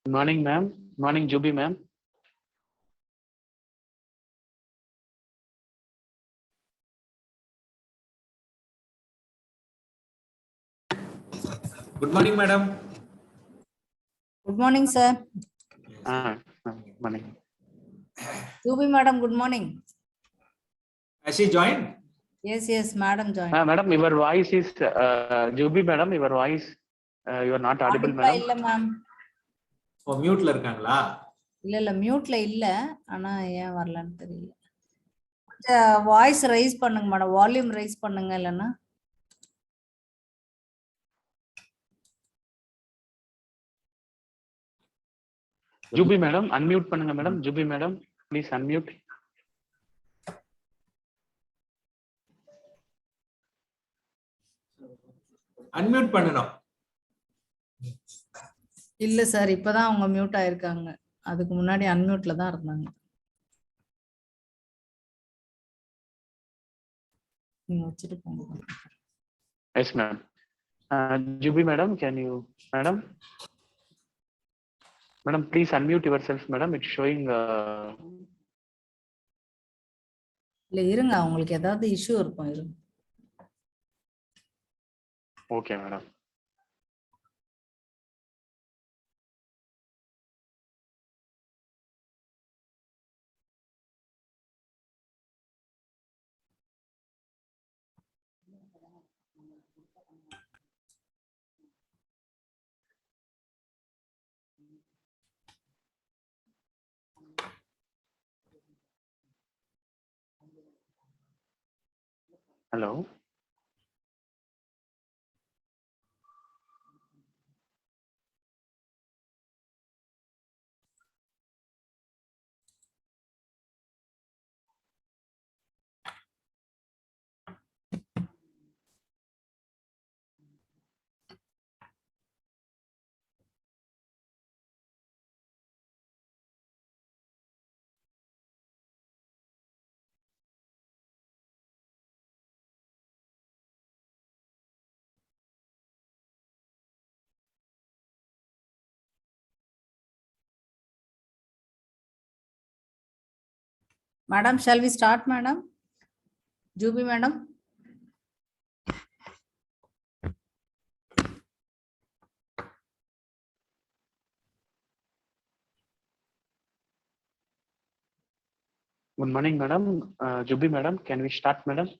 Good morning, ma'am. Morning, Juby, ma'am. Good morning, madam. Good morning, sir. Morning. Juby, madam, good morning. Has she joined? Yes, madam joined. Madam, your voice is, Juby, madam, your voice, you are not audible, madam. இல்ல ma'am. ஓ மியூட்ல இருக்காங்களா? இல்ல மியூட்ல இல்ல. ஆனா ஏன் வரலன்னு தெரியல. Voice raise பண்ணுங்க madam. Volume rice பண்ணுங்க இல்லனா. Juby, madam, unmute பண்ணுங்க madam. Juby, madam, please unmute. Unmute பண்ணணும். இல்ல சார், இப்பதான் அவங்க மியூட் ஆயிருக்காங்க. அதுக்கு முன்னாடி அன்மியூட்ல தான் இருந்தாங்க. நீங்க வச்சிட்டு போங்க. Yes, ma'am. Juby, madam, can you, madam? Madam, please unmute yourself, madam. It's showing. இல்ல இருங்க, உங்களுக்கு ஏதாவது இஷ்யூ இருக்கும் இருங்க. Okay, madam. Hello. Madam, shall we start, madam? Juby, madam. Good morning, madam. Juby, madam, can we start, madam?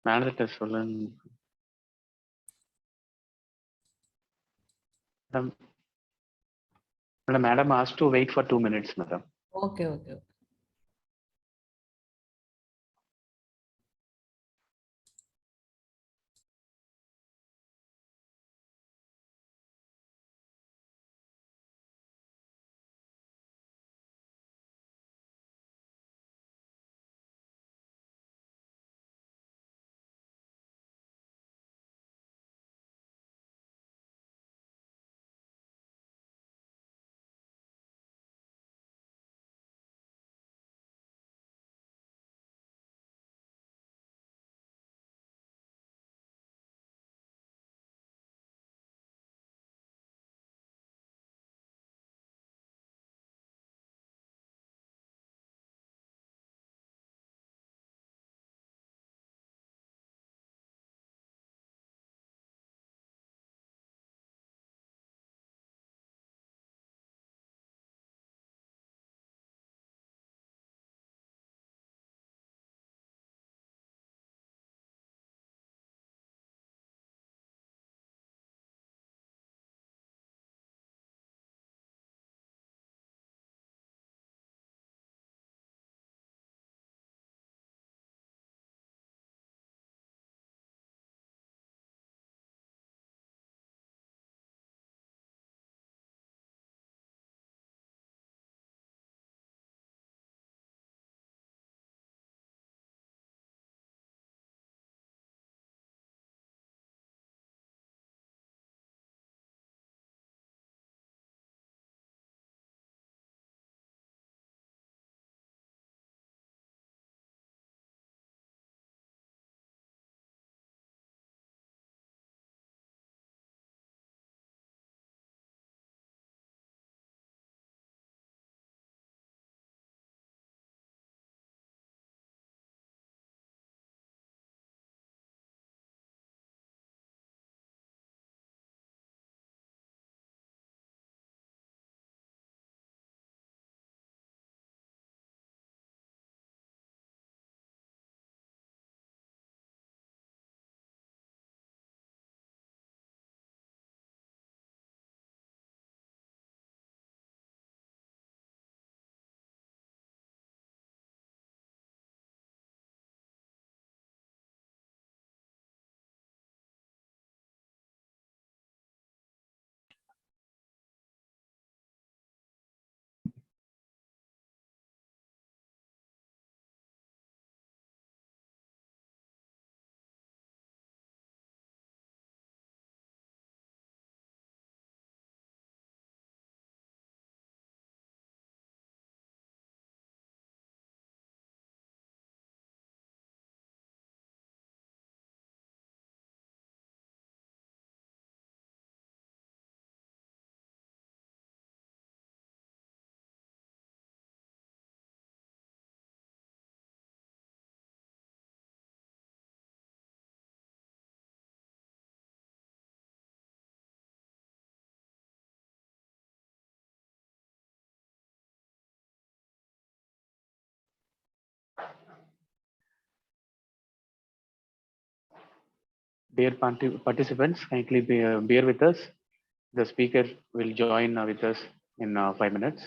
Madam, madam asked to wait for 2 minutes, madam. Okay. Dear participants, kindly bear with us. The speaker will join with us in 5 minutes.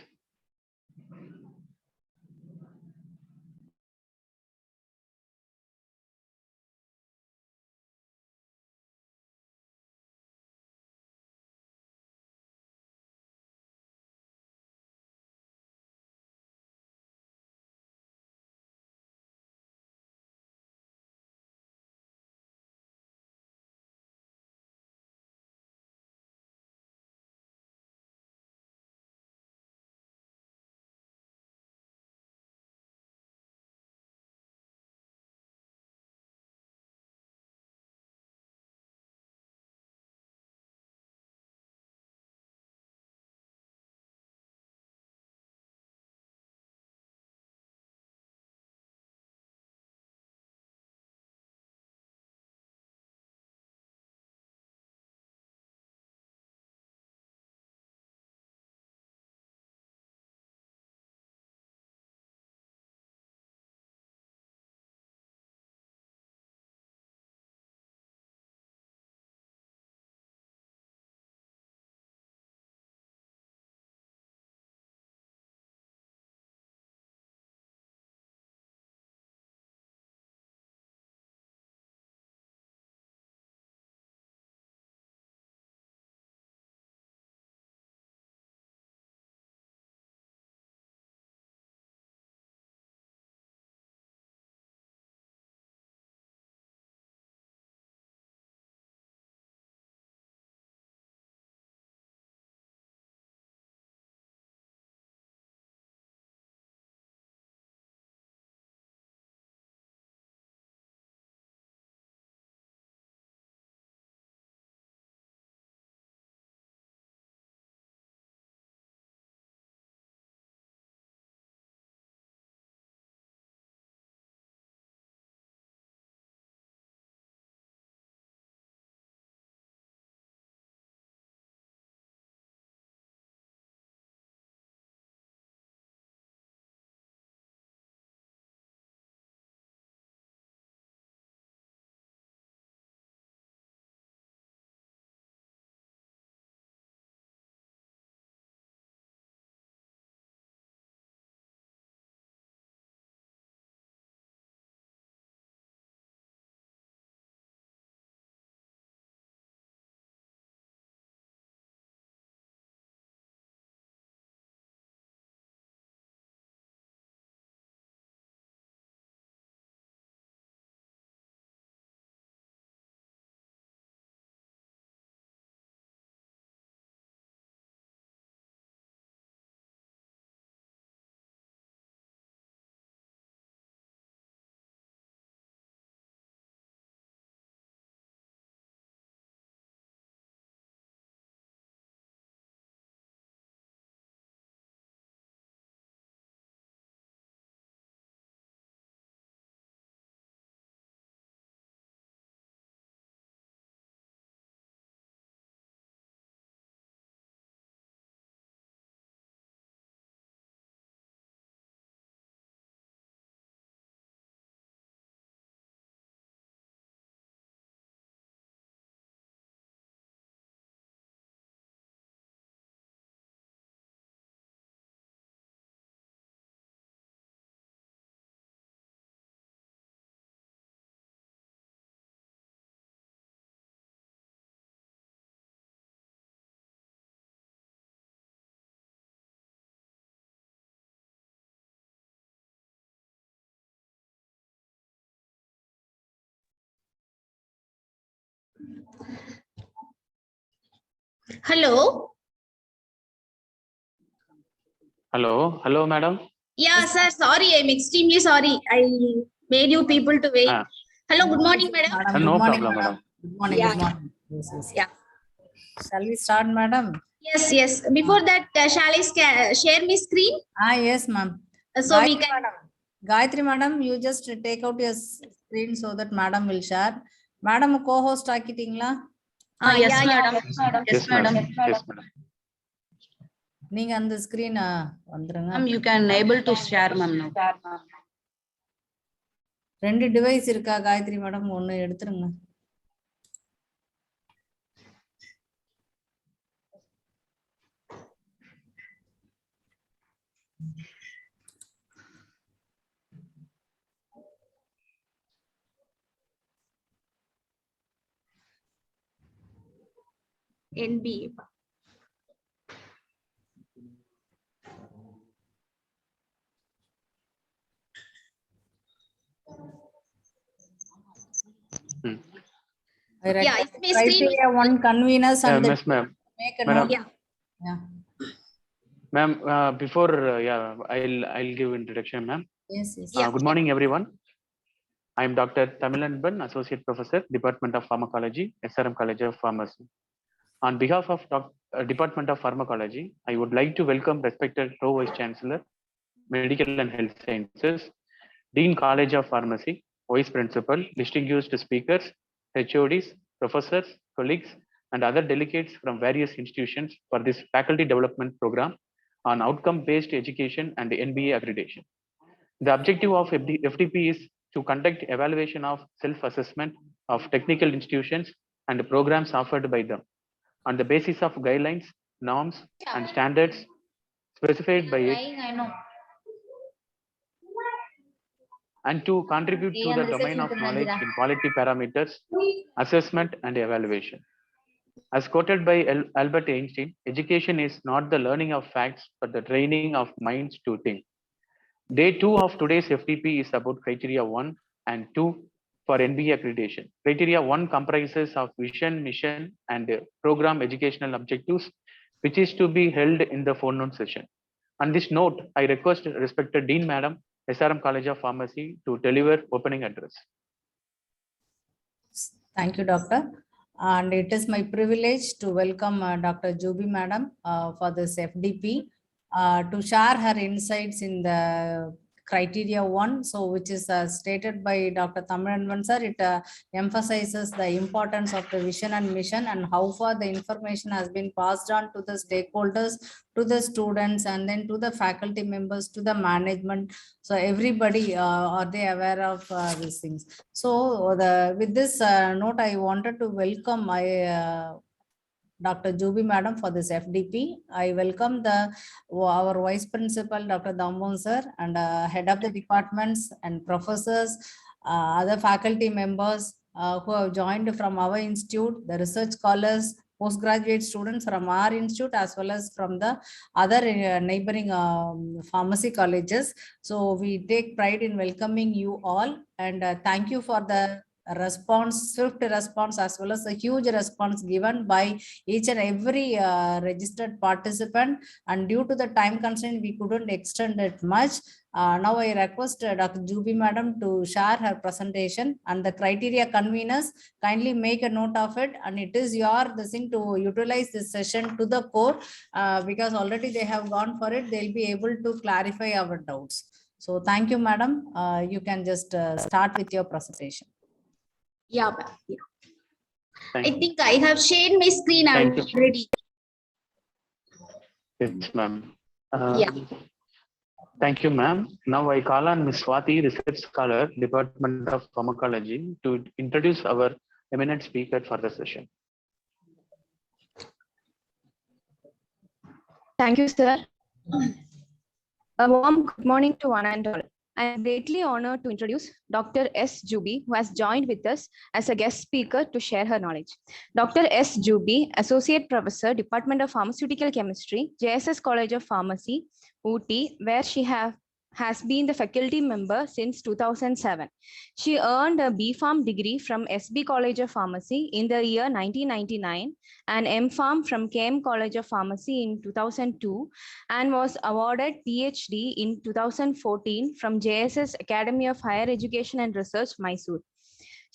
Hello. Hello, madam. Yeah, sir. Sorry, I'm extremely sorry. I made you people to wait. Hello, good morning, madam. Madam, No good morning, problem, madam. Good morning, Yeah. good morning. Yes. Yeah. Shall we start, madam? Yes. Before that, shall I share my screen? Yes, ma'am. So we can. Madam. Gayatri, madam, you just take out your screen so that madam will share. Madam, co-host ஆக்கிட்டீங்களா? Yes, madam. Yes, madam. Yes, madam. நீங்க அந்த screen வந்துருங்க. Ma'am, you can able to share, ma'am, now. ரெண்டு device இருக்கா Gayatri madam, ஒன்னு எடுத்துருங்க. NBA. I Yeah, request is my screen criteria one conveners and the Yes, ma'am. make a Madam. note. Yeah. Yeah. Ma'am, before, I'll give introduction, ma'am. Yes, yes. Yeah. Good morning, everyone. I am Dr. Tamilanban, Associate Professor, Department of Pharmacology, SRM College of Pharmacy. On behalf of Department of Pharmacology, I would like to welcome respected Pro Vice Chancellor, Medical and Health Sciences, Dean College of Pharmacy, Vice Principal, distinguished speakers, HODs, professors, colleagues, and other delegates from various institutions for this faculty development program on outcome-based education and NBA accreditation. The objective of FDP is to conduct evaluation of self-assessment of technical institutions and programs offered by them on the basis of guidelines, norms, and standards specified by it, and to contribute to the domain of knowledge in quality parameters, assessment, and evaluation. As quoted by Albert Einstein, education is not the learning of facts, but the training of minds to think. Day 2 of today's FDP is about criteria 1 and 2 for NBA accreditation. Criteria 1 comprises of vision, mission, and program educational objectives, which is to be held in the forenoon session. On this note, I request respected Dean Madam, SRM College of Pharmacy, to deliver opening address. Thank you, Doctor. And it is my privilege to welcome Dr. Jubi Madam for this FDP to share her insights in the criteria 1, so which is stated by Dr. Tamilanban sir. It emphasizes the importance of the vision and mission and how far the information has been passed on to the stakeholders, to the students, and then to the faculty members, to the management. So everybody, are they aware of these things? So with this note, I wanted to welcome my Dr. Jubi Madam for this FDP. I welcome our Vice Principal, Dr. Dambon sir, and Head of the departments and professors, other faculty members who have joined from our institute, the research scholars, postgraduate students from our institute, as well as from the other neighboring pharmacy colleges. So we take pride in welcoming you all, and thank you for the swift response, as well as a huge response given by each and every registered participant. And due to the time constraint, we couldn't extend it much. Now I request Dr. Jubi Madam to share her presentation, and the criteria conveners kindly make a note of it, and it is your thing to utilize this session to the core, because already they have gone for it. They'll be able to clarify our doubts. So thank you, Madam. You can just start with your presentation. Yeah. Yeah. Thank I you. think I have shared my screen Thank you. already. Yes, ma'am. Yeah. Thank you, ma'am. Now I call on Ms. Swati, Research Scholar, Department of Pharmacology, to introduce our eminent speaker for the session. Thank you, sir. A warm good morning to one and all. I am greatly honored to introduce Dr. S. Jubi, who has joined with us as a guest speaker to share her knowledge. Dr. S. Jubi, Associate Professor, Department of Pharmaceutical Chemistry, JSS College of Pharmacy, Ooty, where she has been the faculty member since 2007. She earned a B.Pharm degree from SB College of Pharmacy in the year 1999 and M.Pharm from KM College of Pharmacy in 2002 and was awarded PhD in 2014 from JSS Academy of Higher Education and Research, Mysore.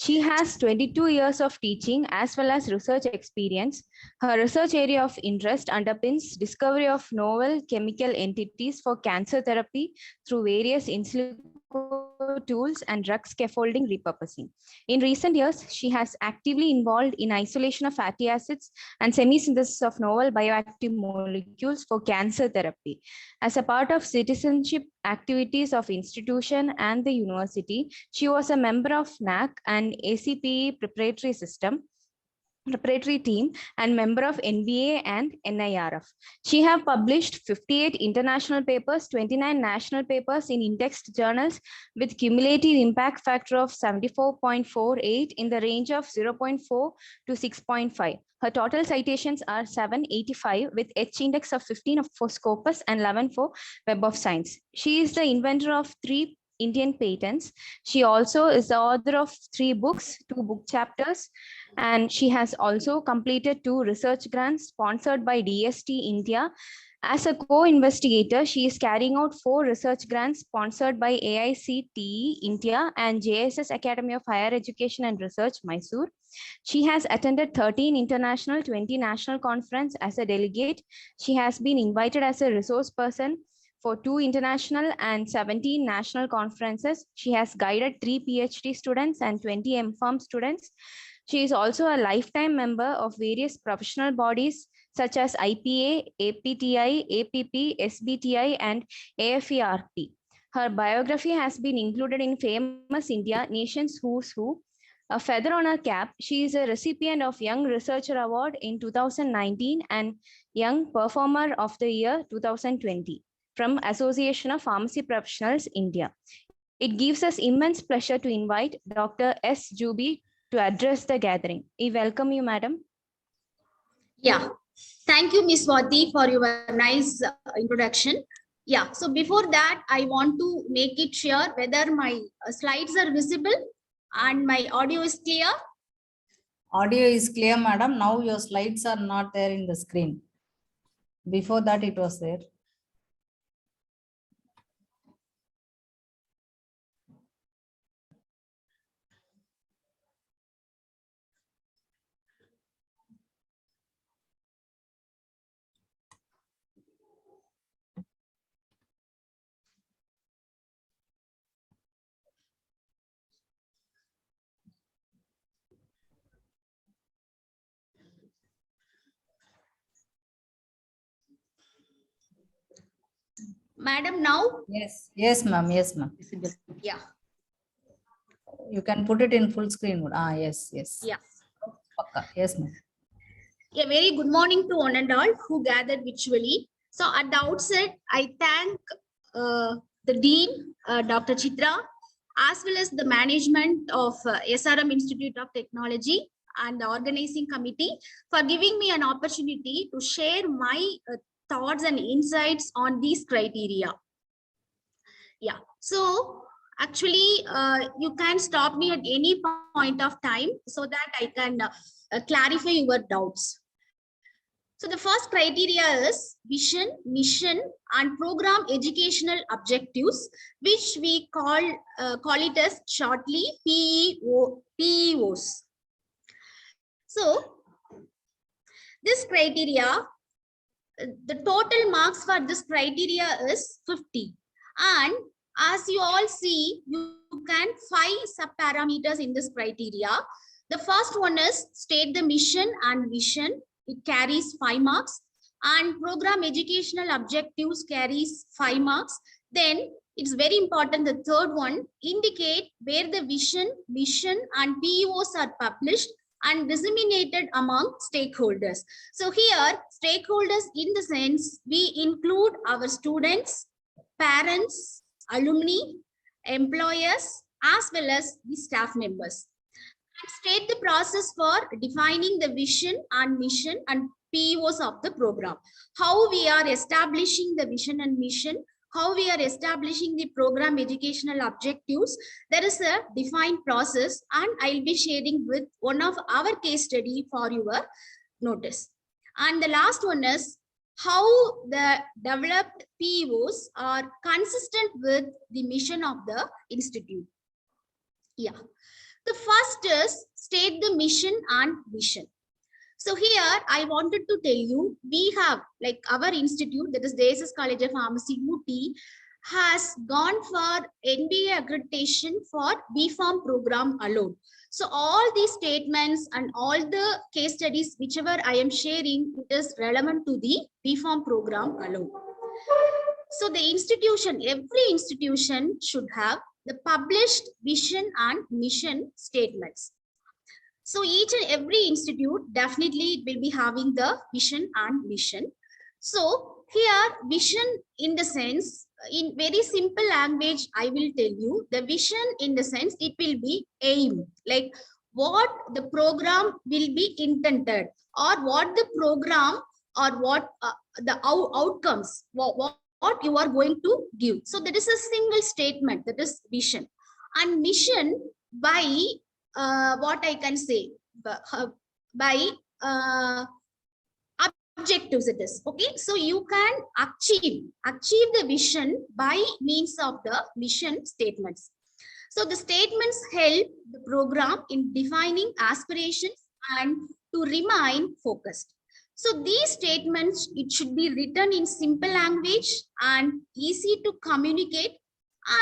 She has 22 years of teaching as well as research experience. Her research area of interest underpins discovery of novel chemical entities for cancer therapy through various in silico tools and drug scaffolding repurposing. In recent years, she has actively involved in isolation of fatty acids and semi-synthesis of novel bioactive molecules for cancer therapy. As a part of citizenship activities of institution and the university, she was a member of NAC and ACPE preparatory system. preparatory team and member of NBA and NIRF. She have published 58 international papers, 29 national papers in in-text journals with cumulative impact factor of 74.48 in the range of 0.4 to 6.5. Her total citations are 785 with H index of 15 for Scopus and 11 for Web of Science. She is the inventor of 3 Indian patents. She also is the author of 3 books, 2 book chapters, and she has also completed 2 research grants sponsored by DST India. As a co-investigator, she is carrying out 4 research grants sponsored by AICTE India and JSS Academy of Higher Education and Research, Mysore. She has attended 13 international, 20 national conference as a delegate. She has been invited as a resource person for 2 international and 17 national conferences. She has guided 3 PhD students and 20 MPharm students. She is also a lifetime member of various professional bodies such as IPA, APTI, APP, SBTI, and AFERP. Her biography has been included in Famous India, Nation's Who's Who. A feather on her cap, she is a recipient of Young Researcher Award in 2019 and Young Performer of the Year 2020 from Association of Pharmacy Professionals, India. It gives us immense pleasure to invite Dr. S. Juby to address the gathering. We welcome you, madam. Yeah, thank you, Ms. Swati, for your nice introduction. Yeah, so before that, I want to make it sure whether my slides are visible and my audio is clear. Audio is clear, madam. Now your slides are not there in the screen. Before that, it was there. Madam, now? Yes, yes, ma'am. Yes, ma'am. Yeah. You can put it in full screen mode. Ah, yes, yes. Yeah. Yes, ma'am. A very good morning to one and all who gathered virtually. So at the outset, I thank the Dean, Dr. Chitra, as well as the management of SRM Institute of Technology and the organizing committee for giving me an opportunity to share my thoughts and insights on these criteria. Yeah, so actually you can stop me at any point of time so that I can clarify your doubts. So the first criteria is vision, mission, and program educational objectives, which we call it as shortly PEOs. So this criteria, the total marks for this criteria is 50. And as you all see, you can 5 sub-parameters in this criteria. The first one is state the mission and vision. It carries 5 marks. And program educational objectives carries 5 marks. Then it's very important, the third one, indicate where the vision, mission, and PEOs are published and disseminated among stakeholders. So here, stakeholders in the sense, we include our students, parents, alumni, employers, as well as the staff members. And state the process for defining the vision and mission and PEOs of the program. How we are establishing the vision and mission, how we are establishing the program educational objectives. There is a defined process, and I'll be sharing with one of our case study for your notice. And the last one is how the developed PEOs are consistent with the mission of the institute. Yeah, the first is state the mission and vision. So here I wanted to tell you, we have like our institute, that is JSS College of Pharmacy UT, has gone for NBA accreditation for BPharm program alone. So all these statements and all the case studies, whichever I am sharing, it is relevant to the BPharm program alone. So the institution, every institution should have the published vision and mission statements. So each and every institute definitely will be having the vision and mission. So here vision in the sense, in very simple language, I will tell you the vision in the sense it will be aim, like what the program will be intended, or what the program or what the outcomes, what you are going to give. So that is a single statement, that is vision. And mission by what I can say, by objectives it is. Okay, so you can achieve the vision by means of the mission statements. So the statements help the program in defining aspirations and to remain focused. So these statements, it should be written in simple language and easy to communicate,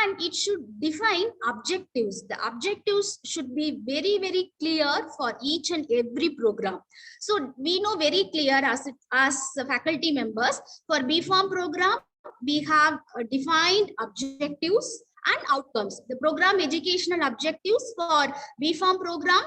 and it should define objectives. The objectives should be very, very clear for each and every program. So we know very clear as faculty members, for BPharm program, we have defined objectives and outcomes. The program educational objectives for BPharm program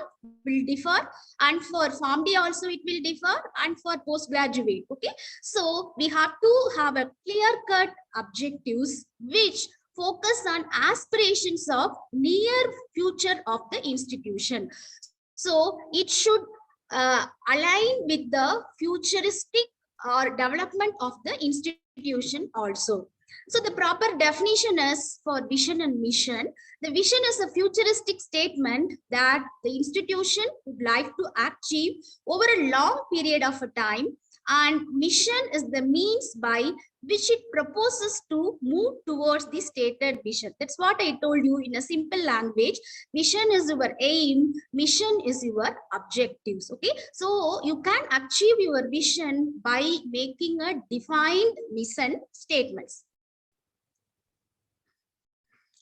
will differ, and for PharmD also it will differ, and for postgraduate. Okay, so we have to have a clear-cut objectives which focus on aspirations of near future of the institution. So it should align with the futuristic or development of the institution also. So the proper definition is for vision and mission. The vision is a futuristic statement that the institution would like to achieve over a long period of a time, and mission is the means by which it proposes to move towards the stated vision. That's what I told you in a simple language. Vision is your aim, mission is your objectives. Okay, so you can achieve your vision by making a defined mission statements.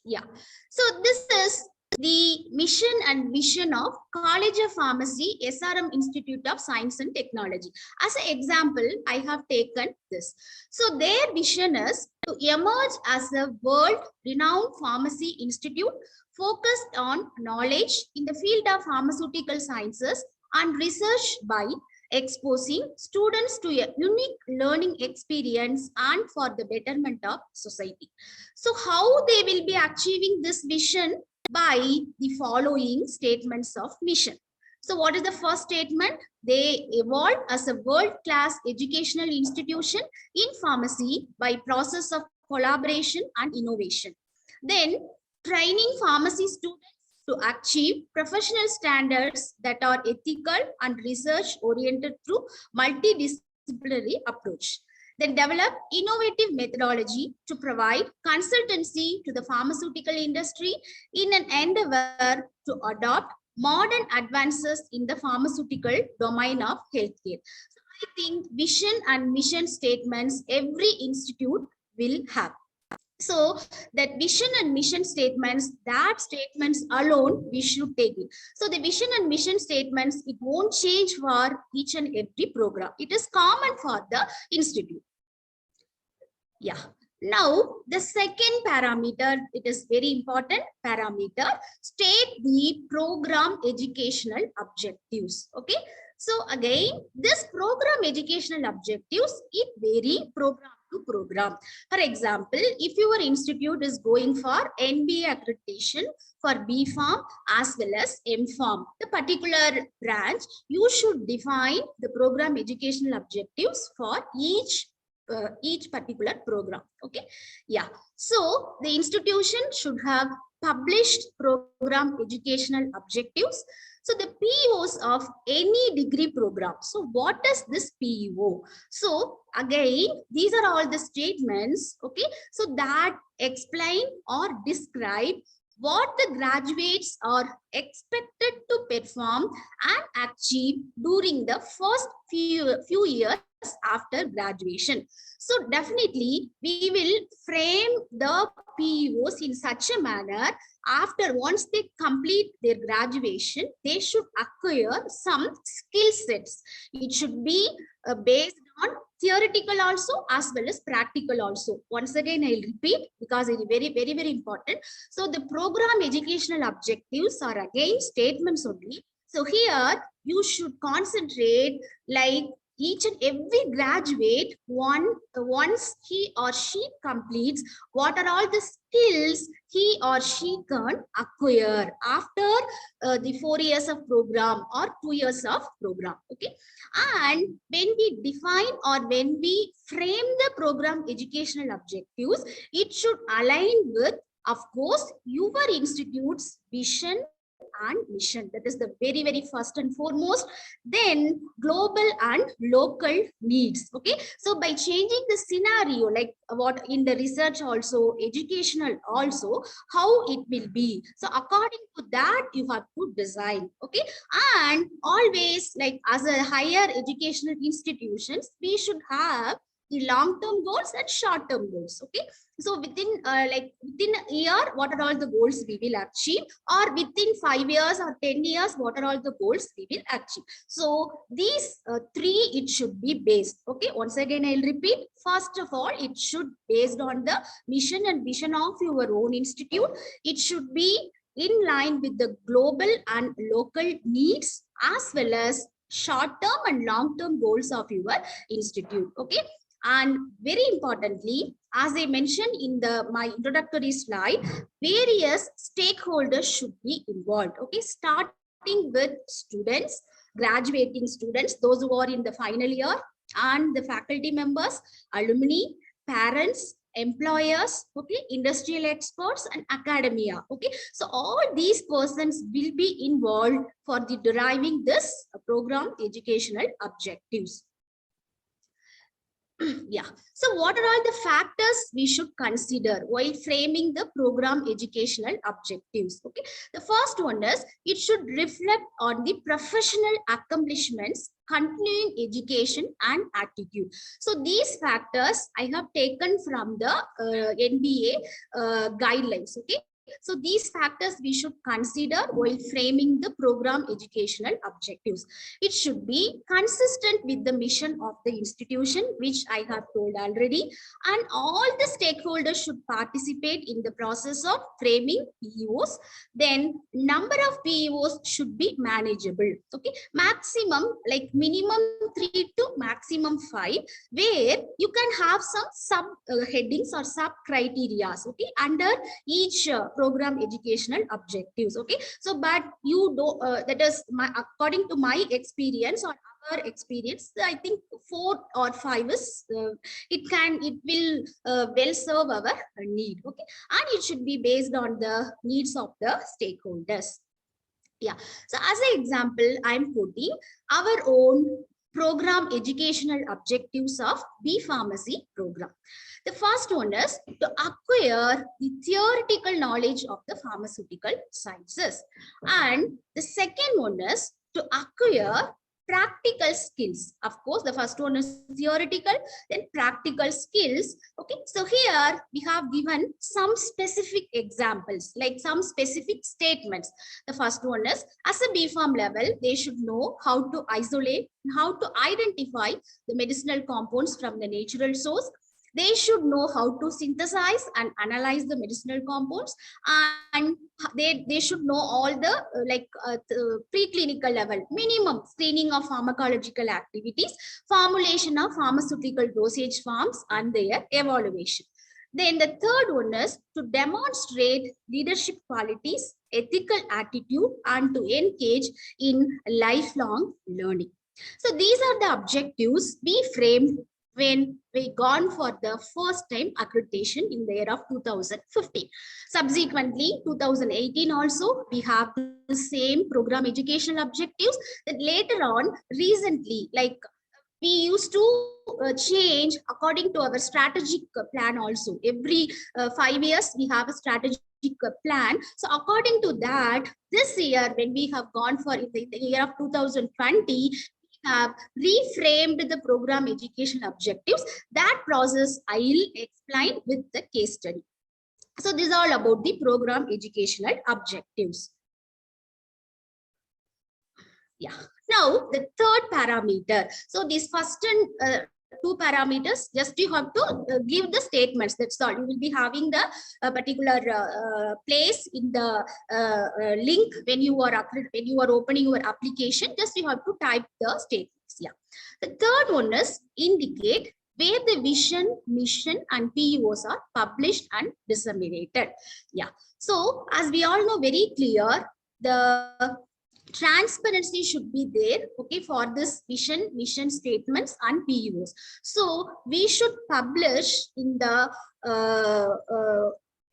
Yeah, so this is the mission and vision of College of Pharmacy, SRM Institute of Science and Technology. As an example, I have taken this. So their vision is to emerge as a world-renowned pharmacy institute focused on knowledge in the field of pharmaceutical sciences and research by exposing students to a unique learning experience and for the betterment of society. So how they will be achieving this vision? By the following statements of mission. So what is the first statement? They evolved as a world-class educational institution in pharmacy by process of collaboration and innovation. Then training pharmacy students to achieve professional standards that are ethical and research oriented through multidisciplinary approach. Then develop innovative methodology to provide consultancy to the pharmaceutical industry in an endeavor to adopt modern advances in the pharmaceutical domain of healthcare. So I think vision and mission statements every institute will have. So that vision and mission statements, that statements alone we should take it. So the vision and mission statements, it won't change for each and every program. It is common for the institute. Yeah. Now the second parameter, it is very important parameter, state the program educational objectives. Okay. So again, this program educational objectives, it vary program to program. For example, if your institute is going for NBA accreditation for BPharm as well as MPharm, the particular branch, you should define the program educational objectives for each particular program. Okay, yeah. So the institution should have published program educational objectives. So the PEOs of any degree program. So what is this PEO? So again, these are all the statements, okay, so that explain or describe what the graduates are expected to perform and achieve during the first few years after graduation. So definitely we will frame the PEOs in such a manner, after once they complete their graduation, they should acquire some skill sets. It should be based on theoretical also as well as practical also. Once again, I'll repeat because it is very important. So the program educational objectives are again statements only. So here you should concentrate like each and every graduate once he or she completes what are all the skills he or she can acquire after the 4 years of program or 2 years of program. Okay, and when we define or when we frame the program educational objectives, it should align with, of course, your institute's vision and mission. That is the very first and foremost. Then global and local needs. Okay, so by changing the scenario, like what in the research also, educational also, how it will be, so according to that you have to design. Okay, and always, like as a higher educational institutions, we should have the long-term goals and short-term goals. Okay, so within within a year, what are all the goals we will achieve, or within 5 years or 10 years, what are all the goals we will achieve. So these three, it should be based. Okay, once again I'll repeat. First of all, it should based on the mission and vision of your own institute. It should be in line with the global and local needs, as well as short-term and long-term goals of your institute. Okay, and very importantly, as I mentioned in my introductory slide, various stakeholders should be involved. Okay, starting with students, graduating students, those who are in the final year, and the faculty members, alumni, parents, employers, okay, industrial experts, and academia. Okay, so all these persons will be involved for the deriving this program educational objectives. Yeah, so what are all the factors we should consider while framing the program educational objectives? Okay, the first one is it should reflect on the professional accomplishments, continuing education, and attitude. So these factors I have taken from the NBA guidelines. Okay, so these factors we should consider while framing the program educational objectives. It should be consistent with the mission of the institution, which I have told already, and all the stakeholders should participate in the process of framing PEOs. Then number of PEOs should be manageable. Okay, maximum, like minimum 3 to maximum 5, where you can have some sub headings or sub criteria. Okay, under each program educational objectives. Okay, so but you do that is according to my experience or our experience, I think 4 or 5 is it will well serve our need. Okay, and it should be based on the needs of the stakeholders. Yeah, so as an example, I'm putting our own program educational objectives of B Pharmacy program. The first one is to acquire the theoretical knowledge of the pharmaceutical sciences. And the second one is to acquire practical skills. Of course, the first one is theoretical, then practical skills. Okay, so here we have given some specific examples, like some specific statements. The first one is, as a BPharm level, they should know how to isolate and how to identify the medicinal compounds from the natural source. They should know how to synthesize and analyze the medicinal compounds, and they should know all the preclinical level minimum screening of pharmacological activities, formulation of pharmaceutical dosage forms, and their evaluation. Then the third one is to demonstrate leadership qualities, ethical attitude, and to engage in lifelong learning. So these are the objectives we framed when we gone for the first time accreditation in the year of 2015. Subsequently, 2018 also, we have the same program educational objectives. That later on, recently, like we used to change according to our strategic plan also. Every 5 years, we have a strategic plan. So according to that, this year, when we have gone for the year of 2020, have reframed the program education objectives. That process I will explain with the case study. So this is all about the program educational objectives. Yeah. Now the third parameter. So this first and two parameters. Just you have to give the statements. That's all. You will be having the particular place in the link when you are opening your application. Just you have to type the statements. Yeah. The third one is indicate where the vision, mission, and PEOs are published and disseminated. Yeah. So as we all know very clear, the transparency should be there, okay, for this vision, mission statements and PEOs. So we should publish in the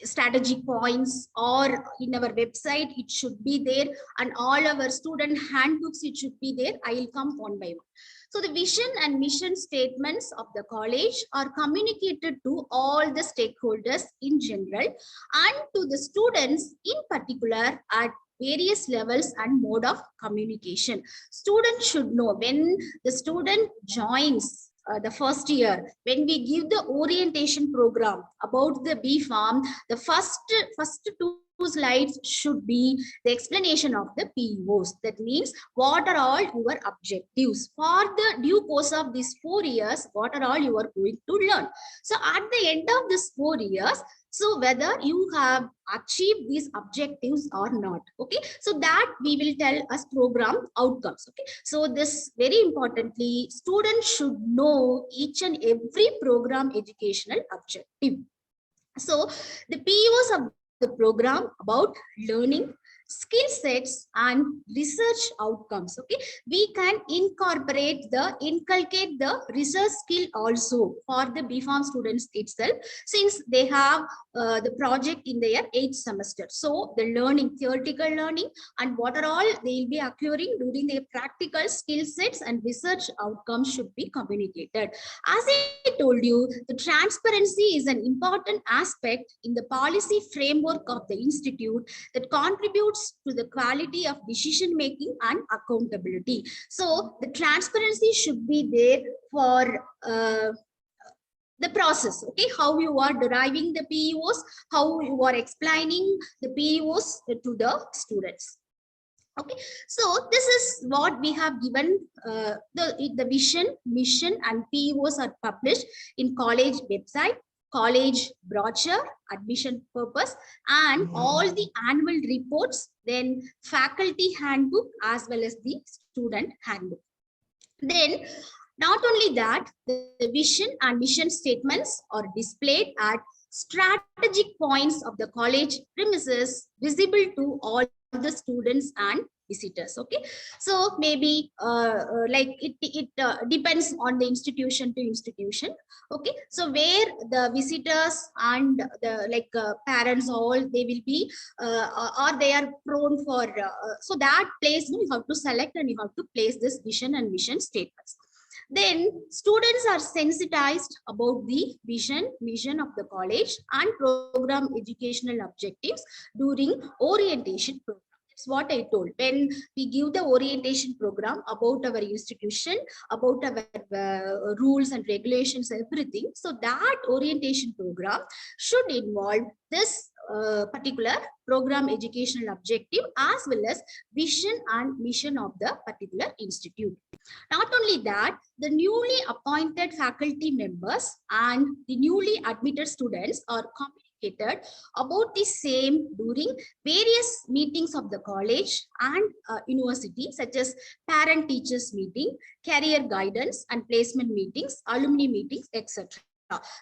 strategic points or in our website, it should be there, and all our student handbooks, it should be there. I will come one by one. So the vision and mission statements of the college are communicated to all the stakeholders in general and to the students in particular at various levels and mode of communication. Students should know when the student joins the first year, when we give the orientation program about the B Farm, the first two slides should be the explanation of the PEOs. That means what are all your objectives for the due course of these 4 years, what are all you are going to learn. So at the end of this 4 years, so whether you have achieved these objectives or not, okay, so that we will tell us program outcomes. Okay, so this very importantly, students should know each and every program educational objective. So the PEOs of the program about learning, skill sets, and research outcomes. Okay, we can inculcate the research skill also for the BPharm students itself, since they have the project in their 8th semester. So the learning, theoretical learning, and what are all they will be acquiring during their practical skill sets and research outcomes should be communicated. As I told you, the transparency is an important aspect in the policy framework of the institute that contributes to the quality of decision making and accountability. So the transparency should be there for the process, okay, how you are deriving the PEOs, how you are explaining the PEOs to the students. Okay, so this is what we have given. The vision, mission, and PEOs are published in college website, college brochure, admission purpose, and all the annual reports, then faculty handbook as well as the student handbook. Then not only that, the vision and mission statements are displayed at strategic points of the college premises, visible to all the students and visitors. Okay, so maybe like it depends on the institution to institution. Okay, so where the visitors and the parents, all they will be or they are prone for so that place you have to select and you have to place this vision and mission statements. Then students are sensitized about the vision, mission of the college and program educational objectives during orientation program. That's what I told. When we give the orientation program about our institution, about our rules and regulations, everything. So that orientation program should involve this particular program educational objective as well as vision and mission of the particular institute. Not only that, the newly appointed faculty members and the newly admitted students are communicated about the same during various meetings of the college and university, such as parent teachers meeting, career guidance and placement meetings, alumni meetings, etc.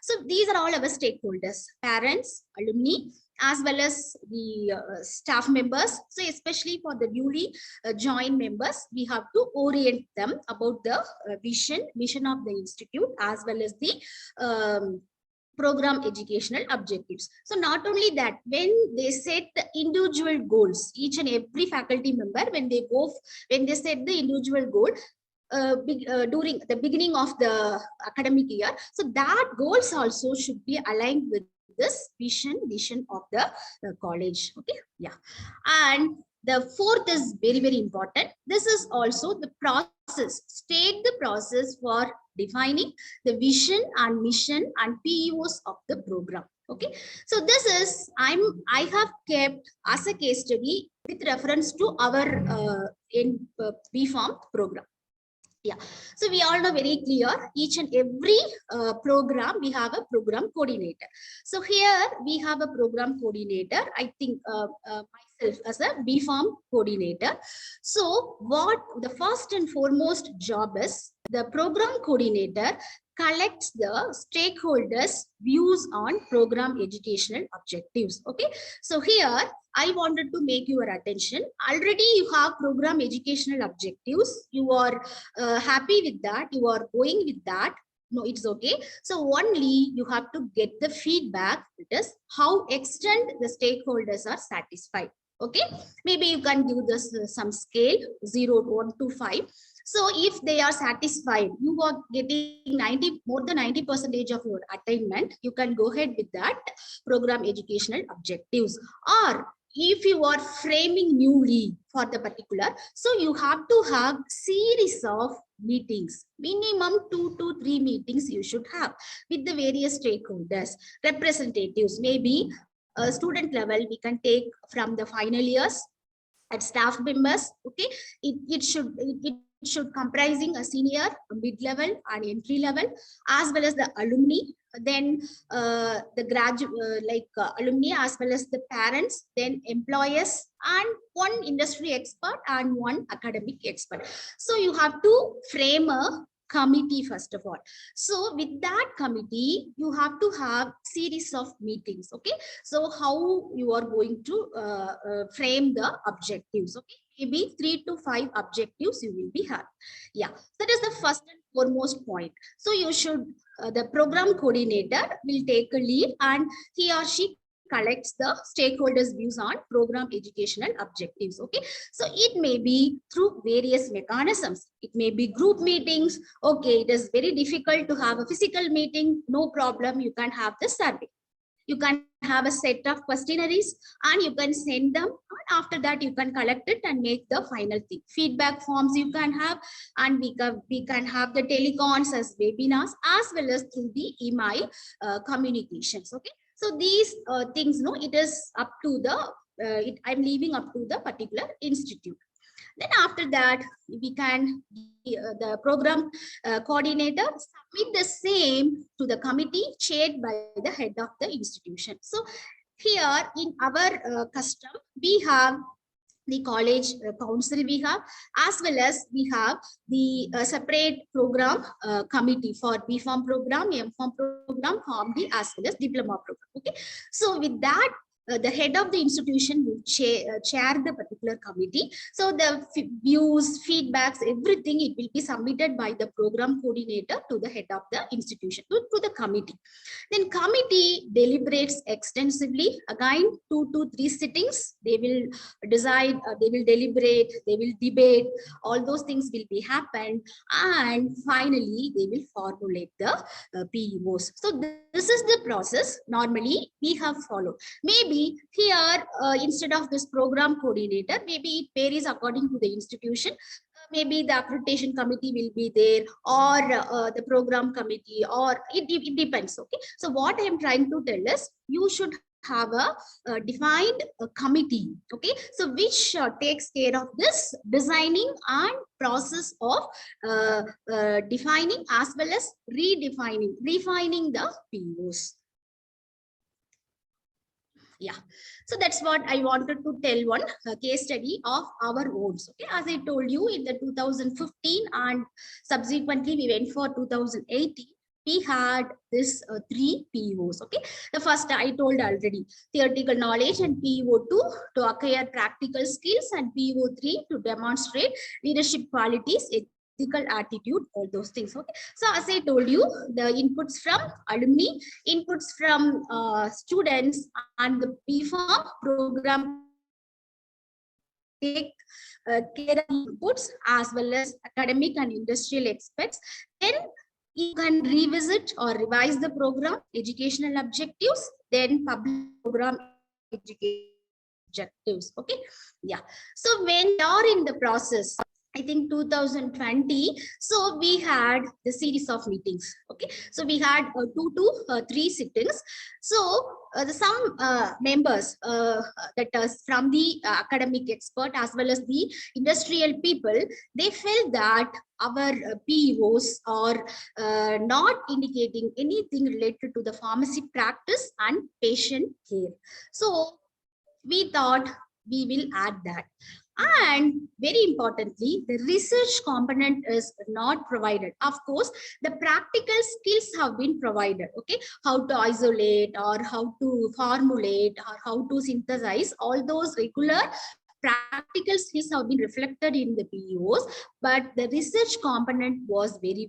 So these are all our stakeholders: parents, alumni, as well as the staff members. So especially for the newly joined members, we have to orient them about the vision, mission of the institute, as well as the program educational objectives. So not only that, when they set the individual goals, each and every faculty member, when they set the individual goal, during the beginning of the academic year, so that goals also should be aligned with this vision of the college. Okay, yeah. And the fourth is very, very important. This is also the process. State the process for defining the vision and mission and PEOs of the program. Okay, so this is I have kept as a case study with reference to our in BPharm program. Yeah, so we all know very clear, each and every program, we have a program coordinator. So here we have a program coordinator, I think myself as a BFARM coordinator. So what the first and foremost job is, the program coordinator collects the stakeholders' views on program educational objectives. Okay, so here I wanted to make your attention. Already you have program educational objectives. You are happy with that. You are going with that. No, it's okay. So only you have to get the feedback. It is how extent the stakeholders are satisfied. Okay, maybe you can give this some scale 0, 1 to 5. So if they are satisfied, you are getting more than 90% of your attainment, you can go ahead with that program educational objectives. Or if you are framing newly for the particular, so you have to have series of meetings, minimum 2 to 3 meetings you should have with the various stakeholders, representatives, maybe student level, we can take from the final years at staff members. Okay, it should comprising a senior, a mid-level and entry level, as well as the alumni, then the graduate alumni, as well as the parents, then employers, and one industry expert and one academic expert. So you have to frame a committee first of all. So with that committee, you have to have series of meetings. Okay, so how you are going to frame the objectives. Okay, maybe 3 to 5 objectives you will be having. Yeah, that is the first and foremost point. So you should the program coordinator will take a lead, and he or she collects the stakeholders' views on program educational objectives. Okay, so it may be through various mechanisms. It may be group meetings. Okay, it is very difficult to have a physical meeting. No problem, you can have the survey. You can have a set of questionnaires and you can send them. And after that, you can collect it and make the final thing. Feedback forms you can have, and we can have the telecons as webinars, as well as through the email communications. Okay, so these things, no, it is up to the I'm leaving up to the particular institute. Then after that, we can the program coordinator submit the same to the committee chaired by the head of the institution. So here in our custom, we have the college council, we have, as well as we have the separate program committee for BFARM program, MFARM program, PharmD, as well as diploma program. Okay, so with that, the head of the institution will chair the particular committee. So the views, feedbacks, everything, it will be submitted by the program coordinator to the head of the institution, to the committee. Then committee deliberates extensively. Again, 2 to 3 sittings. They will decide, they will deliberate, they will debate. All those things will be happened, and finally they will formulate the PEOs. So this is the process normally we have followed. Maybe here, instead of this program coordinator, maybe it varies according to the institution. Maybe the accreditation committee will be there, or the program committee, or it depends. Okay, so what I am trying to tell is, you should have a defined committee. Okay, so which takes care of this designing and process of defining as well as refining the POs. Yeah, so that's what I wanted to tell, one case study of our own. Okay, as I told you, in the 2015 and subsequently we went for 2018, we had this 3 POs. Okay, the first I told already, theoretical knowledge, and PO2 to acquire practical skills, and PO3 to demonstrate leadership qualities, ethical attitude, all those things. Okay, so as I told you, the inputs from alumni, inputs from students, and the BFARM program take care of inputs as well as academic and industrial experts. Then you can revisit or revise the program educational objectives, then publish program education objectives. Okay, yeah, so when you are in the process, I think 2020. So we had the series of meetings. Okay, so we had 2 to 3 sittings. So some members that is from the academic expert as well as the industrial people, they felt that our PEOs are not indicating anything related to the pharmacy practice and patient care. So we thought we will add that. And very importantly, the research component is not provided. Of course, the practical skills have been provided. Okay, how to isolate or how to formulate or how to synthesize, all those regular practical skills have been reflected in the PEOs, but the research component was the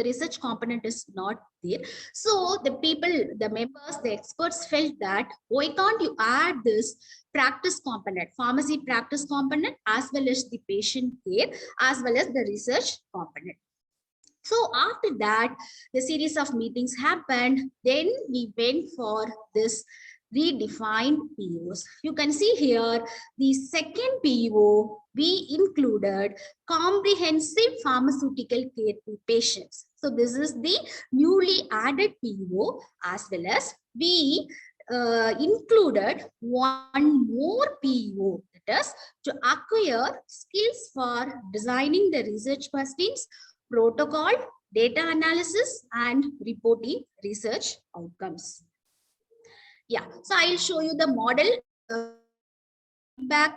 research component is not there. So the people, the members, the experts felt that why can't you add this practice component, pharmacy practice component, as well as the patient care, as well as the research component. So after that, the series of meetings happened. Then we went for this redefined PEOs. You can see here, the second PEO, we included comprehensive pharmaceutical care to patients. So this is the newly added PEO, as well as we included one more PEO, that is to acquire skills for designing the research questions, protocol, data analysis, and reporting research outcomes. Yeah, so I'll show you the model feedback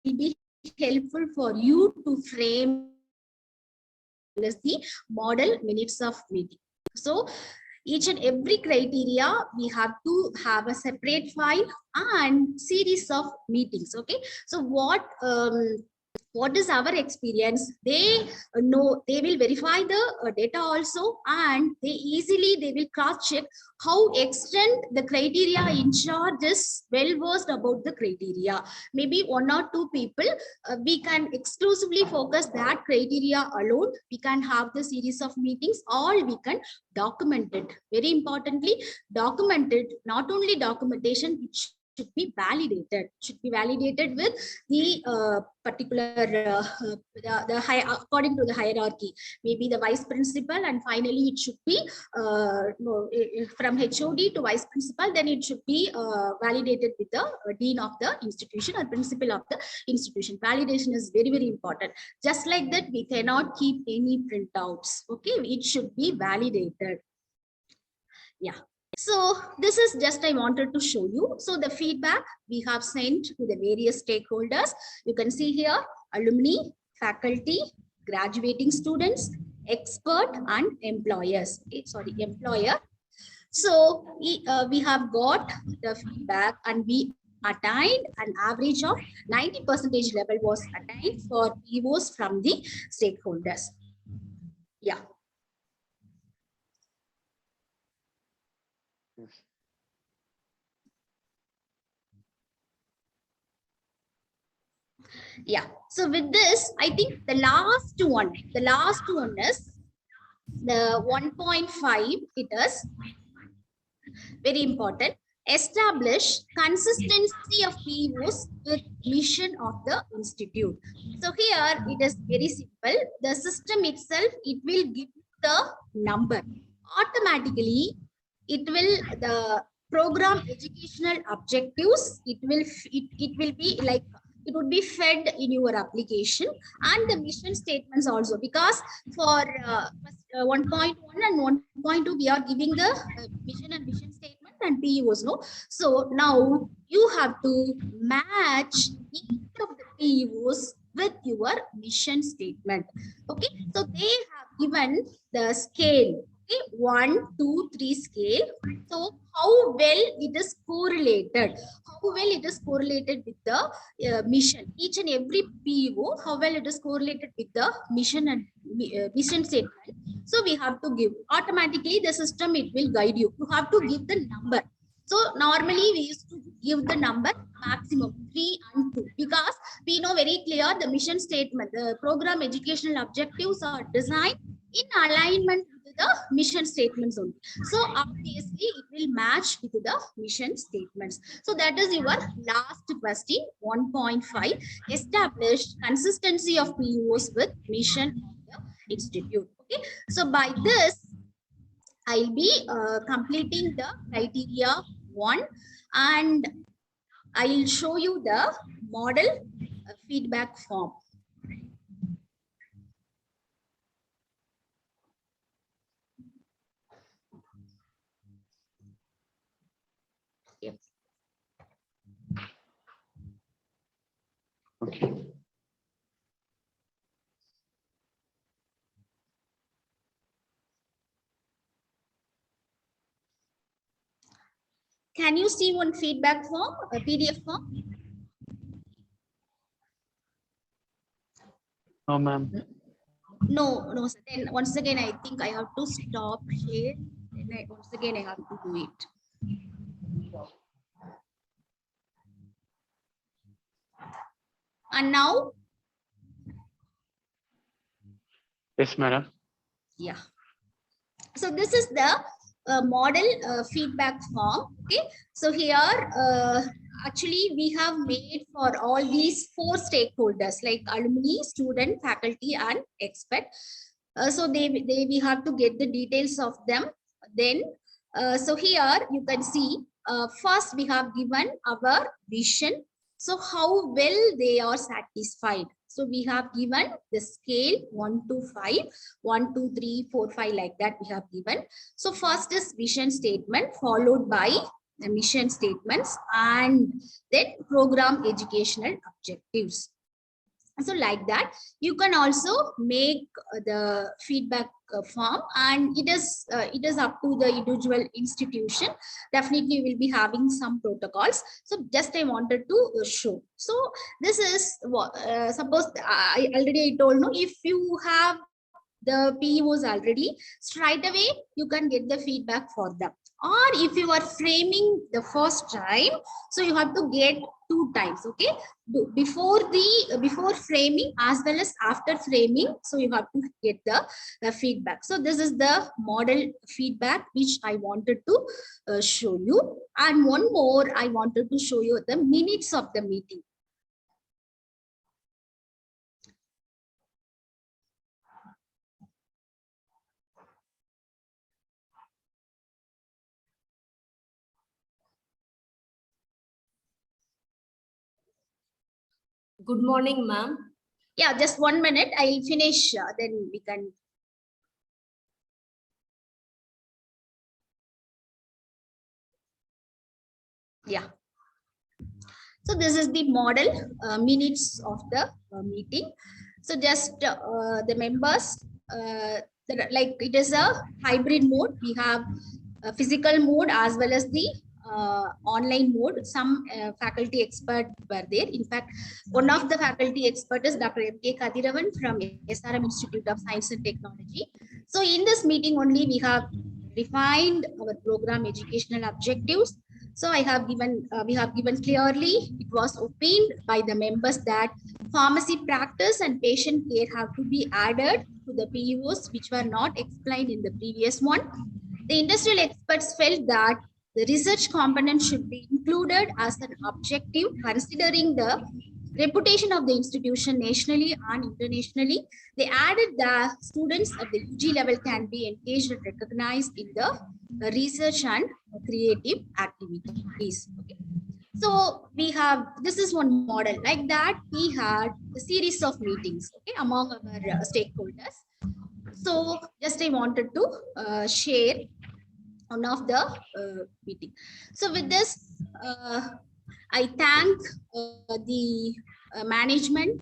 will be helpful for you to frame the model minutes of meeting. So each and every criteria, we have to have a separate file and series of meetings. Okay, so what is our experience? They know, they will verify the data also, and they will cross check how extent the criteria in charge is well versed about the criteria. Maybe 1 or 2 people, we can exclusively focus that criteria alone. We can have the series of meetings, or we can document it. Very importantly, document it. Not only documentation, which should be validated with the particular according to the hierarchy, maybe the vice principal, and finally it should be from HOD to vice principal. Then it should be validated with the dean of the institution or principal of the institution. Validation is very, very important. Just like that, we cannot keep any printouts. Okay, it should be validated. Yeah. So this is just I wanted to show you. So the feedback we have sent to the various stakeholders. You can see here, alumni, faculty, graduating students, expert, and employers. Sorry, employer. So we have got the feedback, and we attained an average of 90% level was attained for PEOs from the stakeholders. Yeah. Yes. Yeah, so with this, I think the last one is the 1.5. It is very important. Establish consistency of PEOs with mission of the institute. So here it is very simple. The system itself, it will give the number automatically. It will, the program educational objectives, it will be like, it would be fed in your application, and the mission statements also, because for 1.1 and 1.2 we are giving the mission and mission statement and PEOs, no? So now you have to match each of the PEOs with your mission statement. Okay, so they have given the scale. Okay, 1, 2, 3 scale. So how well it is correlated? How well it is correlated with the mission? Each and every PEO, how well it is correlated with the mission and mission statement. So we have to give automatically. The system, it will guide you. You have to give the number. So normally we used to give the number maximum 3 and 2, because we know very clear the mission statement, the program educational objectives are designed in alignment with the mission statements only. So obviously it will match with the mission statements. So that is your last question, 1.5. Establish consistency of PUOs with mission of the institute. Okay, so by this I'll be completing the criteria 1, and I'll show you the model feedback form. Yep. Okay. Can you see one feedback form, a PDF form? No, ma'am. No, sir. Then once again, I think I have to stop here. Then once again, I have to do it. And now, Yes, madam. yeah. So this is the model feedback form. Okay. So here, actually, we have made for all these 4 stakeholders like alumni, student, faculty, and expert. So we have to get the details of them. Then, so here you can see, first we have given our vision. So how well they are satisfied. So we have given the scale 1 to 5, 1, 2, 3, 4, 5, like that we have given. So first is vision statement, followed by the mission statements, and then program educational objectives. So like that, you can also make the feedback form, and it is up to the individual institution. Definitely will be having some protocols. So just I wanted to show. So this is what, suppose I already told, no, if you have the PEOs already, straight away you can get the feedback for them. Or if you are framing the first time, so you have to get 2 times. Okay, before framing as well as after framing, so you have to get the feedback. So this is the model feedback which I wanted to show you. And one more, I wanted to show you the minutes of the meeting. Good morning, ma'am. Yeah, just 1 minute. I'll finish. Then we can. Yeah. So this is the model minutes of the meeting. So just the members, like it is a hybrid mode. We have a physical mode as well as the online mode. Some faculty expert were there. In fact, one of the faculty expert is Dr. M.K. Kadiravan from SRM Institute of Science and Technology. So in this meeting only, we have defined our program educational objectives. So I have given, we have given clearly, it was opined by the members that pharmacy practice and patient care have to be added to the PUOs, which were not explained in the previous one. The industrial experts felt that the research component should be included as an objective, considering the reputation of the institution nationally and internationally. They added that students at the UG level can be engaged and recognized in the research and creative activities. Okay. So we have, this is one model. Like that, we had a series of meetings, okay, among our stakeholders. So just I wanted to share one of the meeting. So with this, I thank the management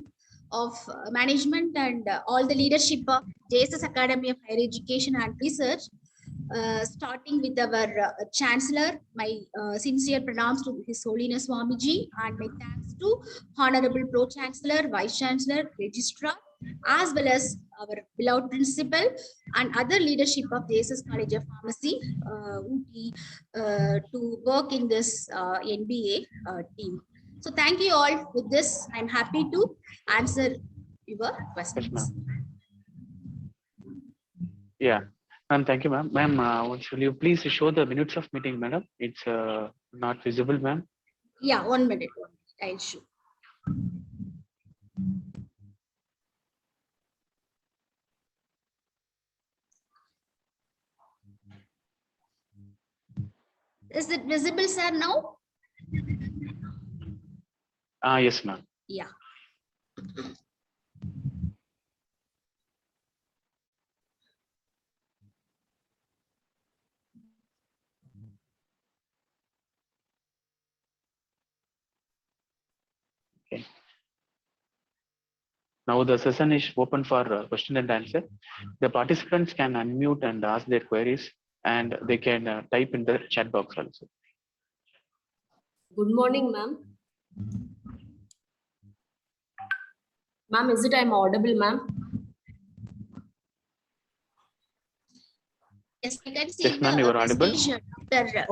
and all the leadership of JSS Academy of Higher Education and Research, starting with our Chancellor. My sincere pranams to His Holiness Swamiji, and my thanks to Honorable Pro Chancellor, Vice Chancellor, Registrar, as well as our beloved principal and other leadership of the JSS College of Pharmacy, to work in this NBA team. So thank you all. With this, I'm happy to answer your questions. Yes, Yeah. Ma'am, thank you, ma'am. Ma'am, will you please show the minutes of meeting, madam? It's not visible, ma'am. Yeah, 1 minute. I'll show. Is it visible, sir, now? Yes, ma'am. Yeah. Now the session is open for question and answer. The participants can unmute and ask their queries, and they can type in the chat box also. Good morning, ma'am. Ma'am, is it I'm audible, ma'am? Yes, I can see Yes, ma'am, you are audible. Dr.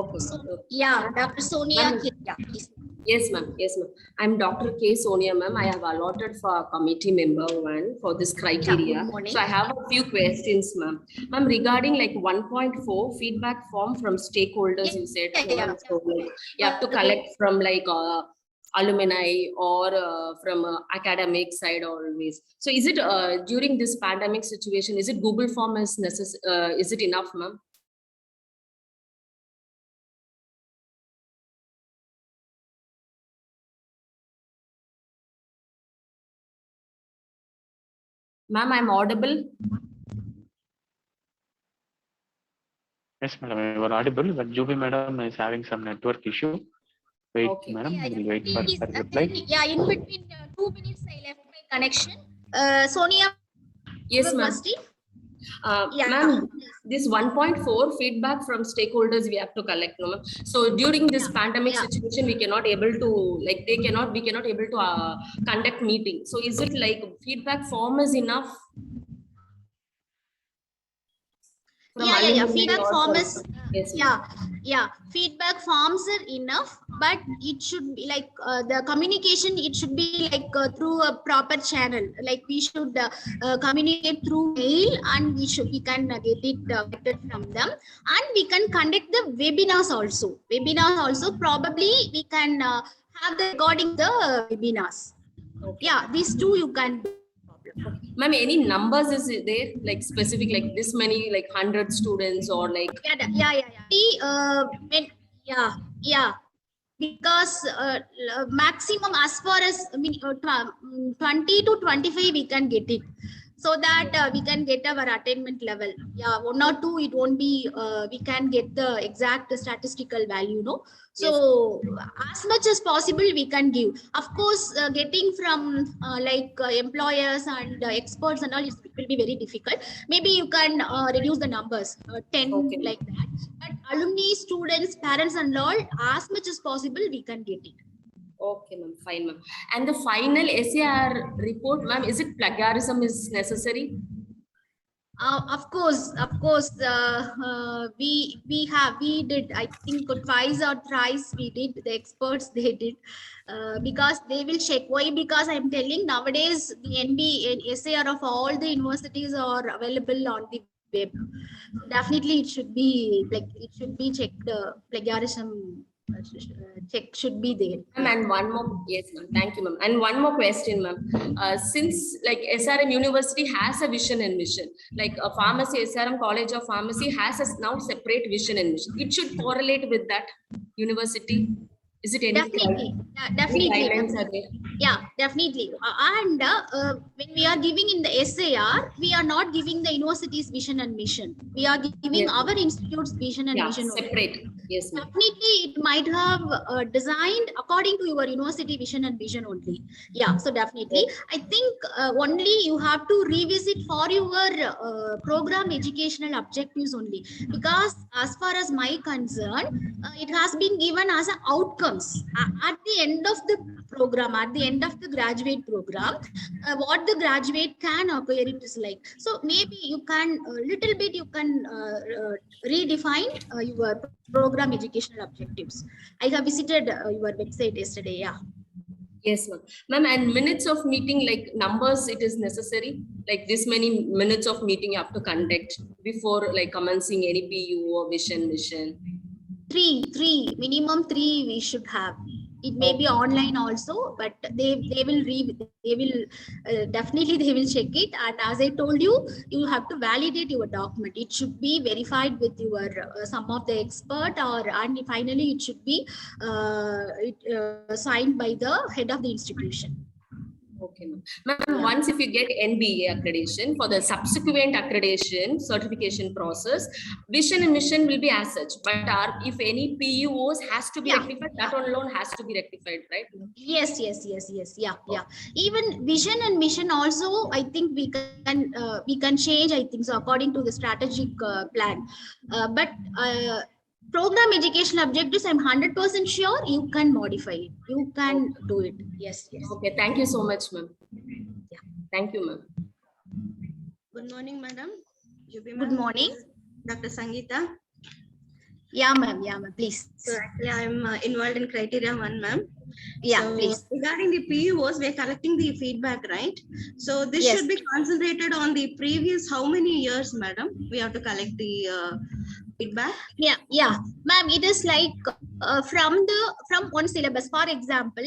Yeah, Dr. Sonia. Yeah, please. Yes, ma'am. Yes, ma'am. I'm Dr. K. Sonia, ma'am. I have allotted for committee member 1 for this criteria. good morning. So I have a few questions, ma'am. Ma'am, regarding like 1.4 feedback form from stakeholders, you said, Yeah. ma'am, so like you have to collect from like alumni or from academic side always. So is it during this pandemic situation, is it Google form is necessary? Is it enough, ma'am? Ma'am, I'm audible. Yes, madam, you are audible, but Juby madam is having some network issue. Wait, Okay. madam, Yeah, we'll wait for please, her reply. yeah, in between 2 minutes, I left my connection. Sonia, Yes, ma'am. Yeah. Ma'am, this 1.4 feedback from stakeholders we have to collect, no, ma'am. So during this pandemic situation, we cannot able to like we cannot able to conduct meeting. So is it like feedback form is enough? From Yeah. alumni Feedback or form from- is Yes, ma'am. yeah. Feedback forms are enough, but it should be like the communication. It should be like through a proper channel. Like we should communicate through mail, and we can get it better from them, and we can conduct the webinars also. Probably we can have the recording the webinars. Okay. Yeah, these two you can do. Ma'am, any numbers is it there like specific like this many like 100 students or like Yeah. Because maximum as far as 20 to 25 we can get it, so that we can get our attainment level. Yeah, 1 or 2 it won't be. We can get the exact statistical value, no. So as much as possible we can give. Of course, getting from employers and experts and all, it will be very difficult. Maybe you can reduce the numbers 10 like that. But alumni, students, parents and all, as much as possible we can get it. okay, ma'am, fine, ma'am. And the final SAR report, ma'am, is it plagiarism is necessary? Of course, we did, I think twice or thrice we did, the experts they did, because they will check. Why? Because I'm telling, nowadays the NB and SAR of all the universities are available on the web. Definitely it should be checked. Plagiarism check should be there. Ma'am, and one more, yes, ma'am. Thank you, ma'am. And one more question, ma'am. Since like SRM University has a vision and mission, like a pharmacy, SRM College of Pharmacy has a now separate vision and mission. It should correlate with that university. Is it any Definitely. guidelines are there? Yeah, definitely. And when we are giving in the SAR, we are not giving the university's vision and mission. We are giving our institute's vision and mission. Separate. Yes, ma'am. Definitely, it might have designed according to your university vision and vision only. Yeah, so definitely. I think only you have to revisit for your program educational objectives only. Because as far as my concern, it has been given as an outcomes. At the end of the program, at the end of the graduate program, what the graduate can acquire, it is like. So maybe you can little bit you can redefine your program educational objectives. I have visited your website yesterday. Yeah. Yes, ma'am. Ma'am, and minutes of meeting, like numbers, it is necessary. Like this many minutes of meeting you have to conduct before like commencing any PU or vision mission. Three, minimum three we should have. It may be online also, but they will definitely they will check it. And as I told you, you have to validate your document. It should be verified with your some of the expert, and finally it should be signed by the head of the institution. Okay, ma'am. Ma'am, once if you get NBA accreditation, for the subsequent accreditation certification process, vision and mission will be as such. But if any PUOs has to be rectified, that one alone has to be rectified, right? Yes. Yeah. Even vision and mission also, I think we can change. I think so according to the strategic plan. But program educational objectives, I'm 100% sure you can modify it. You can do it. Yes. Okay, thank you so much, ma'am. Yeah. Thank you, ma'am. Good morning, madam. Good morning. Dr. Sangeeta. Yeah, ma'am, please. So actually, I'm involved in criteria 1, ma'am. Yeah, so please. Regarding the PUOs, we're collecting the feedback, right? So this should be concentrated on the previous how many years, madam? We have to collect the feedback. Yeah, ma'am. It is like from one syllabus. For example,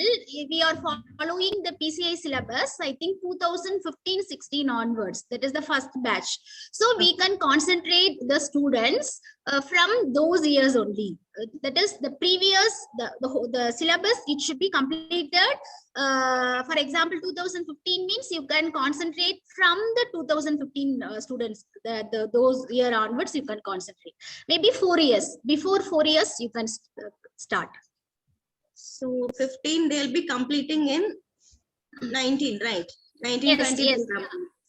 we are following the PCI syllabus, I think 2015-16 onwards. That is the first batch. So we can concentrate the students from those years only. That is the previous the syllabus. It should be completed. For example, 2015 means you can concentrate from the 2015 students. Those year onwards you can concentrate. Maybe 4 years. Before 4 years you can start. So 15 they'll be completing in 19, right? 19, yes, 20. Yes.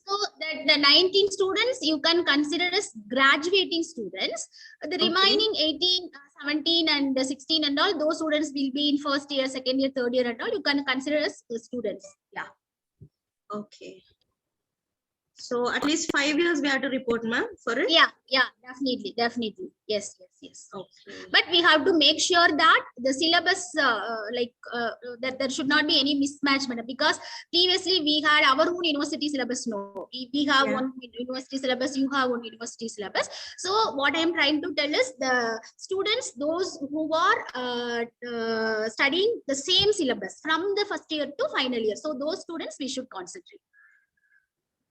So that the 19 students you can consider as graduating students. The remaining 18, 17 and 16 and all, those students will be in first year, second year, third year and all. You can consider as students. Yeah. Okay. So at least 5 years we have to report, ma'am, for it? Yeah, definitely. Yes. Okay. But we have to make sure that the syllabus, that there should not be any mismatch, madam, because previously we had our own university syllabus. No, we have one university syllabus, you have one university syllabus. So what I am trying to tell is the students, those who are studying the same syllabus from the first year to final year. So those students we should concentrate.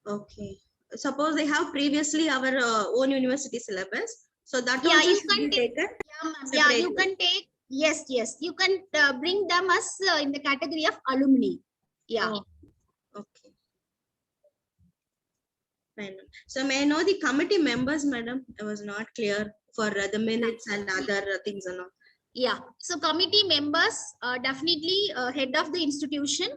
Okay. Suppose they have previously our own university syllabas. So that Yeah, also you should can be take. taken. Yeah, you can take. Yes. You can bring them as in the category of alumni. Yeah. Oh, okay. Fine. So may I know the committee members, madam? I was not clear for the minutes and other things and all. Yeah. So committee members definitely head of the institution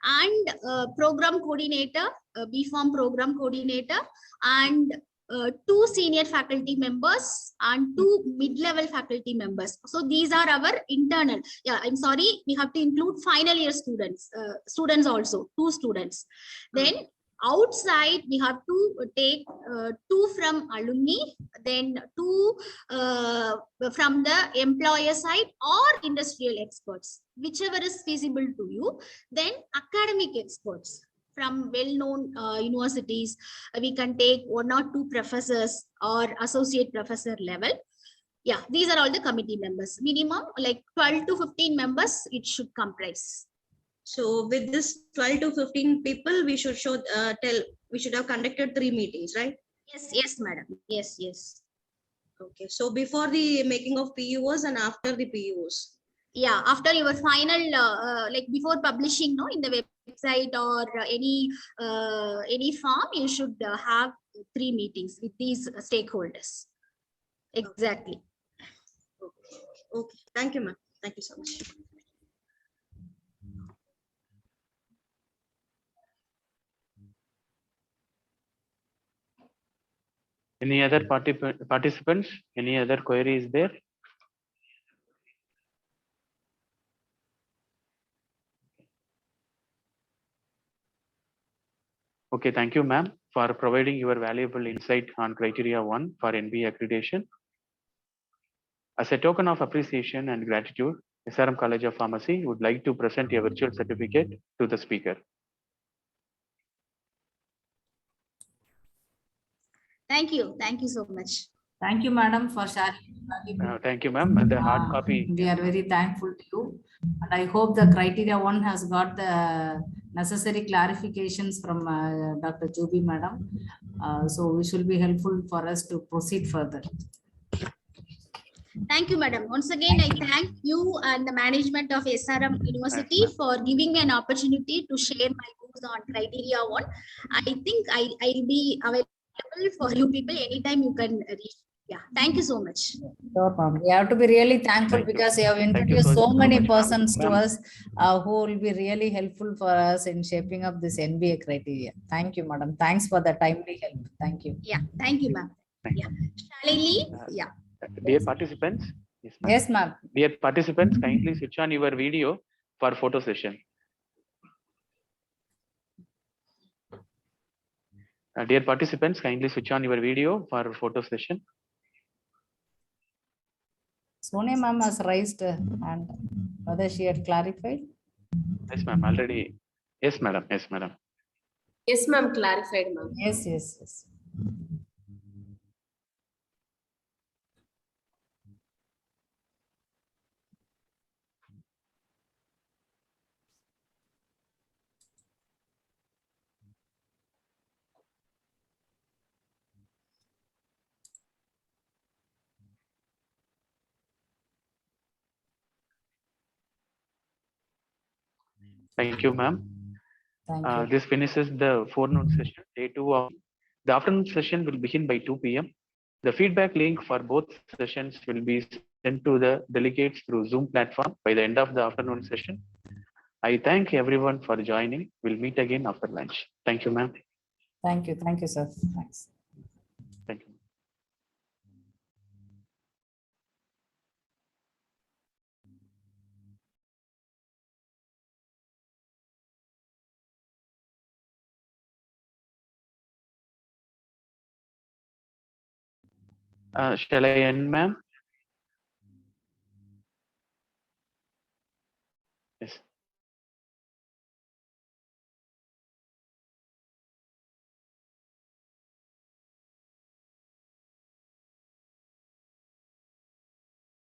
and program coordinator, BPharm program coordinator, and 2 senior faculty members and 2 mid-level faculty members. So these are our internal. Yeah, I'm sorry, we have to include final year students, also, 2 students. Then outside we have to take 2 from alumni, then 2 from the employer side or industrial experts, whichever is feasible to you. Then academic experts from well-known universities. We can take 1 or 2 professors or associate professor level. Yeah, these are all the committee members. Minimum like 12 to 15 members it should comprise. So with this 12 to 15 people, we should we should have conducted 3 meetings, right? Yes, madam. Yes. Okay. So before the making of PUOs and after the PUOs. Yeah, after your final, like before publishing, in the website or any form, you should have 3 meetings with these stakeholders. Exactly. Okay. Thank you, ma'am. Thank you so much. Any other participants? Any other queries there? Okay, thank you, ma'am, for providing your valuable insight on criteria 1 for NBA accreditation. As a token of appreciation and gratitude, SRM College of Pharmacy would like to present a virtual certificate to the speaker. Thank you. Thank you so much. Thank you, madam, for sharing. Thank you, ma'am. And the hard copy. We are very thankful to you. And I hope the criteria one has got the necessary clarifications from Dr. Juby, madam. So which will be helpful for us to proceed further. Thank you, madam. Once again, I thank you and the management of SRM University Yes, for giving me an opportunity to share my views on criteria one. I think I'll be available for you people anytime you can reach. Yeah, thank you so much. Sure, ma'am. We have to be really thankful Thank you. because you have Thank you introduced so many much, ma'am. persons to Ma'am. us who will be really helpful for us in shaping up this NBA criteria. Thank you, madam. Thanks for the timely help. Thank you. Yeah, thank you, ma'am. Thank Yeah, Shalini. Yeah. Dear participants, Yes, ma'am. Dear participants, kindly switch on your video for photo session. Dear participants, kindly switch on your video for photo session. Sonia ma'am has raised her hand. Whether she had clarified? Yes, ma'am. Already. Yes, madam. Yes, madam. Yes, ma'am. Clarified, ma'am. Yes, yes, yes. Thank you, ma'am. Thank you. This finishes the forenoon session, day 2 of the afternoon session will begin by 2 p.m. The feedback link for both sessions will be sent to the delegates through Zoom platform by the end of the afternoon session. I thank everyone for joining. We'll meet again after lunch. Thank you, ma'am. Thank you. Thank you, sir. Thanks. Thank you. Shall I end, ma'am?